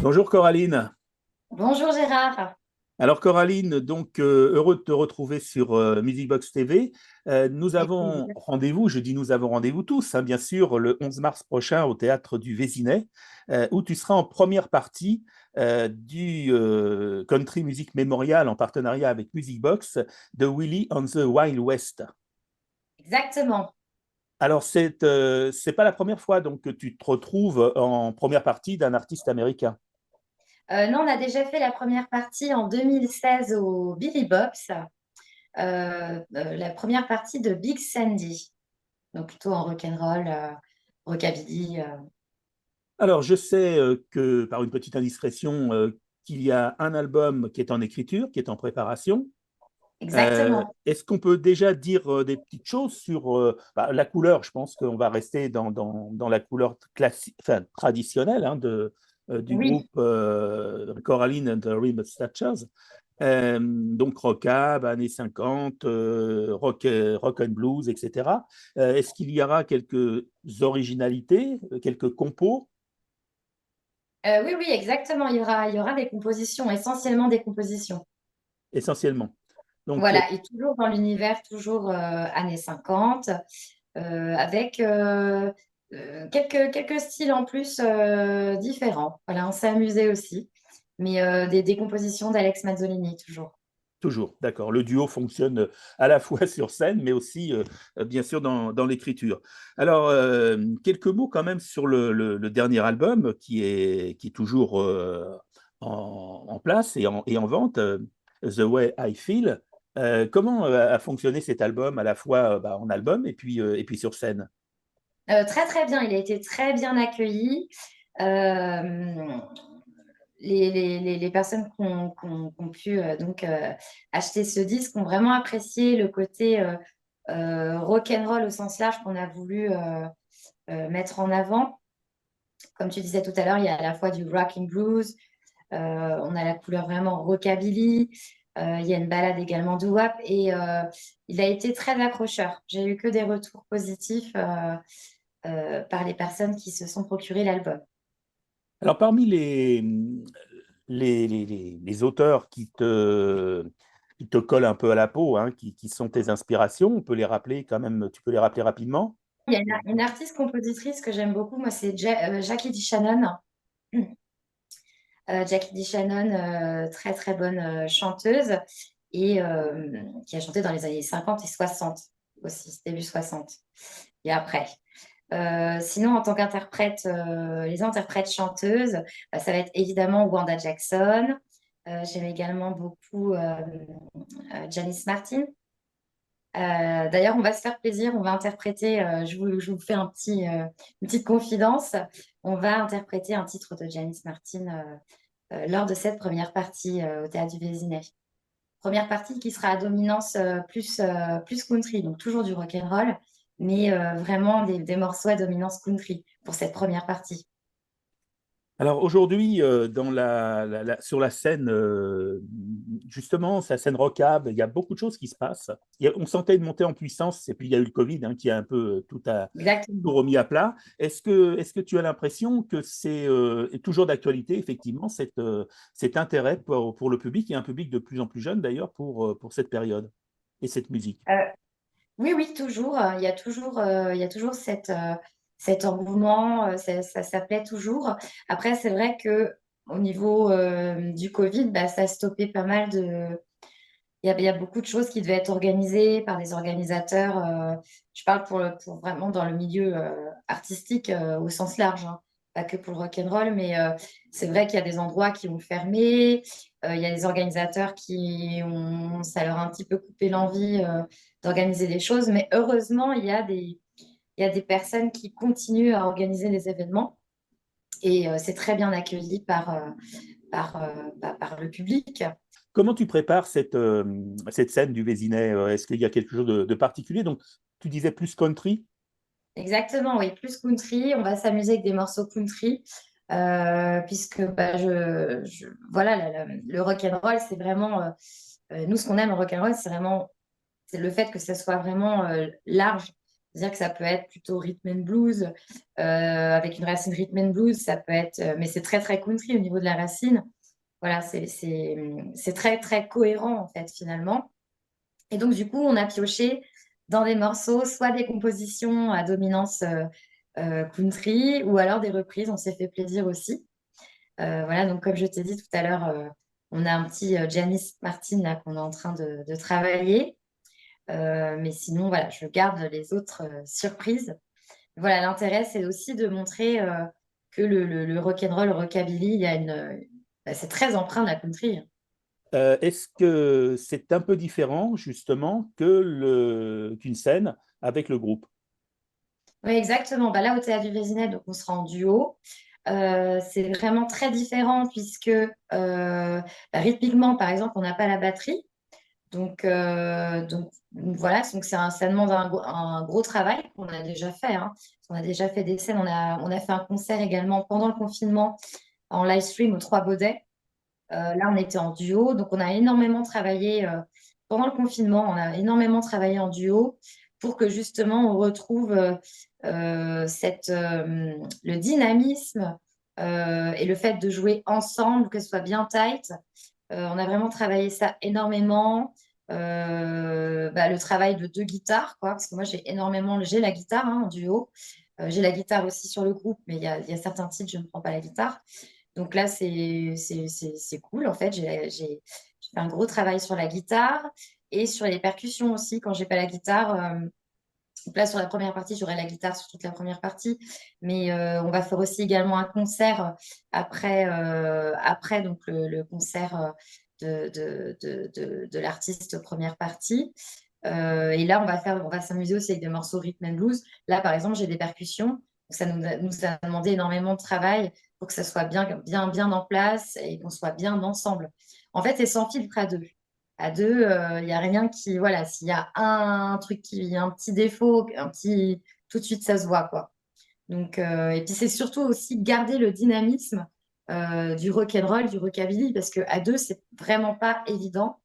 Bonjour Coraline. Bonjour Gérard. Alors Coraline, donc heureux de te retrouver sur Musicbox TV. Nous Avec avons plaisir. rendez-vous, je dis nous avons rendez-vous tous, hein, bien sûr, le 11 mars prochain au théâtre du Vésinet, où tu seras en première partie du Country Music Memorial en partenariat avec Musicbox de Willie on the Wild West. Exactement. Alors c'est pas la première fois donc que tu te retrouves en première partie d'un artiste américain. Non, on a déjà fait la première partie en 2016 au Billy Bob's, la première partie de Big Sandy, donc plutôt en rock'n'roll, rockabilly. Alors, je sais que, par une petite indiscrétion, qu'il y a un album qui est en écriture, qui est en préparation. Exactement. Est-ce qu'on peut déjà dire des petites choses sur la couleur? Je pense qu'on va rester dans la couleur classique, enfin, traditionnelle hein, du Oui. groupe Coraline and the Rimstatuers. Donc rockab, années 50, rock and blues, etc. Est-ce qu'il y aura quelques originalités, quelques compos? Oui, oui, exactement. Il y aura des compositions, essentiellement des compositions. Essentiellement. Donc, Voilà, et toujours dans l'univers, toujours années 50, avec quelques styles en plus différents. Voilà, on s'est amusé aussi. Mais des compositions d'Alex Mazzolini, toujours. toujours, d'accord. Le duo fonctionne à la fois sur scène, mais aussi, bien sûr, dans l'écriture. Alors, quelques mots quand même sur le dernier album qui est toujours en place et en vente, The Way I Feel. Comment a fonctionné cet album à la fois en album et puis sur scène? Très, très bien. Il a été très bien accueilli. Euh, les personnes qui ont pu acheter ce disque ont vraiment apprécié le côté rock and roll au sens large qu'on a voulu mettre en avant. Comme tu disais tout à l'heure, il y a à la fois du rock and blues, on a la couleur vraiment rockabilly, il y a une balade également doo-wop et il a été très accrocheur. J'ai eu que des retours positifs par les personnes qui se sont procuré l'album. Alors, parmi les auteurs qui te collent un peu à la peau, hein, qui sont tes inspirations, on peut les rappeler quand même, tu peux les rappeler rapidement. Il y a une artiste-compositrice que j'aime beaucoup, moi, c'est Jackie D. Shannon. Jackie D. Shannon, très très bonne chanteuse et qui a chanté dans les années 50 et 60 aussi, début 60 et après. Sinon, en tant qu'interprète, les interprètes chanteuses, ça va être évidemment Wanda Jackson. J'aime également beaucoup Janice Martin. D'ailleurs, on va se faire plaisir, on va interpréter, je vous fais une petite confidence, on va interpréter un titre de Janice Martin lors de cette première partie au Théâtre du Vésinet. Première partie qui sera à dominance plus country, donc toujours du rock and roll, mais vraiment des morceaux à dominance country pour cette première partie. Alors aujourd'hui, sur la scène, justement, sa scène rockab, il y a beaucoup de choses qui se passent. On sentait une montée en puissance, et puis il y a eu le Covid hein, qui a un peu tout Exactement. remis à plat. Est-ce que tu as l'impression que c'est toujours d'actualité, effectivement, cet intérêt pour le public, et un public de plus en plus jeune d'ailleurs, pour cette période et cette musique? Euh, oui, oui, toujours. Il y a toujours cet engouement, ça plaît toujours. Après, c'est vrai que au niveau du Covid, bah, ça a stoppé pas mal de. Il y a beaucoup de choses qui devaient être organisées par des organisateurs. Je parle pour vraiment dans le milieu artistique au sens large, hein, pas que pour le rock and roll, mais c'est vrai qu'il y a des endroits qui ont fermé. Il y a des organisateurs ça leur a un petit peu coupé l'envie d'organiser des choses. Mais heureusement, il y a des personnes qui continuent à organiser des événements et c'est très bien accueilli par le public. Comment tu prépares cette scène du Vésinet? Est-ce qu'il y a quelque chose de particulier? Donc, tu disais plus country. Exactement, oui, plus country. On va s'amuser avec des morceaux country, puisque bah, voilà, le rock and roll, c'est vraiment, nous, ce qu'on aime en rock and roll, c'est le fait que ce soit vraiment large C'est-à-dire que ça peut être plutôt rhythm and blues, avec une racine rhythm and blues, ça peut être, mais c'est très, très country au niveau de la racine. Voilà, c'est très, très cohérent, en fait, finalement. Et donc, du coup, on a pioché dans des morceaux, soit des compositions à dominance country, ou alors des reprises, on s'est fait plaisir aussi. Voilà, donc comme je t'ai dit tout à l'heure, on a un petit Janice Martin là qu'on est en train de travailler. Mais sinon, voilà, je garde les autres surprises. Voilà, l'intérêt, c'est aussi de montrer que le rock'n'roll, le rockabilly, il y a bah, c'est très empreint de la country. Est-ce que c'est un peu différent, justement, qu'une scène avec le groupe? Oui, exactement. Bah, là, au Théâtre du Vésinet, donc on sera en duo. C'est vraiment très différent puisque bah, rythmiquement, par exemple, on n'a pas la batterie. Donc voilà, donc ça demande un gros travail qu'on a déjà fait, hein. On a déjà fait des scènes, on a fait un concert également pendant le confinement en live stream aux Trois Baudets. Là, on était en duo, donc on a énormément travaillé pendant le confinement, on a énormément travaillé en duo pour que justement on retrouve le dynamisme et le fait de jouer ensemble, que ce soit bien tight. On a vraiment travaillé ça énormément. Bah, le travail de deux guitares, quoi, parce que moi j'ai la guitare hein, en duo. J'ai la guitare aussi sur le groupe, mais il y a certains titres, je ne prends pas la guitare. Donc là, c'est cool. En fait, j'ai fait un gros travail sur la guitare et sur les percussions aussi. Quand j'ai pas la guitare, donc là, sur la première partie, j'aurai la guitare sur toute la première partie. Mais on va faire aussi également un concert après donc le concert de l'artiste première partie. Et là, on va s'amuser aussi avec des morceaux rhythm and blues. Là, par exemple, j'ai des percussions. Donc ça nous a demandé énormément de travail pour que ça soit bien, bien, bien en place et qu'on soit bien ensemble. En fait, c'est sans filtre à deux. À deux, il n'y a rien qui, voilà, s'il y a un truc qui, un petit défaut, tout de suite, ça se voit, quoi. Donc, et puis c'est surtout aussi garder le dynamisme du rock'n'roll, du rockabilly, parce que à deux, c'est vraiment pas évident.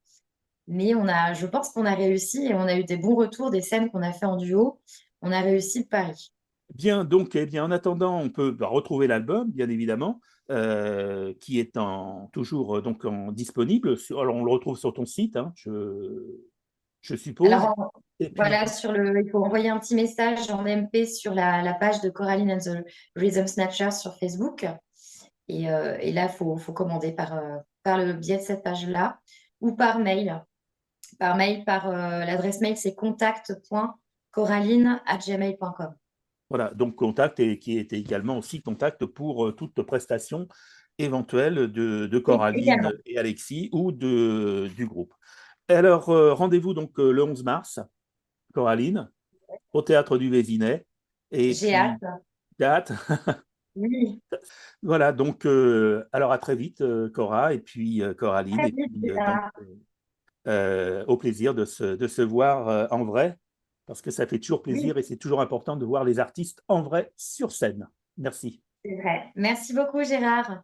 Mais je pense qu'on a réussi et on a eu des bons retours des scènes qu'on a fait en duo. On a réussi le pari. Bien, donc, eh bien, en attendant, on peut retrouver l'album, bien évidemment, qui est toujours disponible. Alors, on le retrouve sur ton site, hein, je suppose. Alors, Et puis, voilà, il faut envoyer un petit message en MP sur la page de Coraline and the Rhythm Snatchers sur Facebook. Et là, faut commander par le biais de cette page-là ou par mail. L'adresse mail, c'est contact.coraline@gmail.com. voilà, donc contact et qui est également aussi contact pour toute prestation éventuelle de Oui, également. Coraline et Alexis ou du groupe. Et alors, rendez-vous donc le 11 mars, Coraline, au Théâtre du Vésinet. Et J'ai puis, hâte. date. Oui, Voilà, donc, alors à très vite, Cora, et puis Coraline, très et vite, puis César. au plaisir de se voir en vrai, parce que ça fait toujours Oui, plaisir et c'est toujours important de voir les artistes en vrai sur scène. Merci. c'est vrai. Merci beaucoup, Gérard.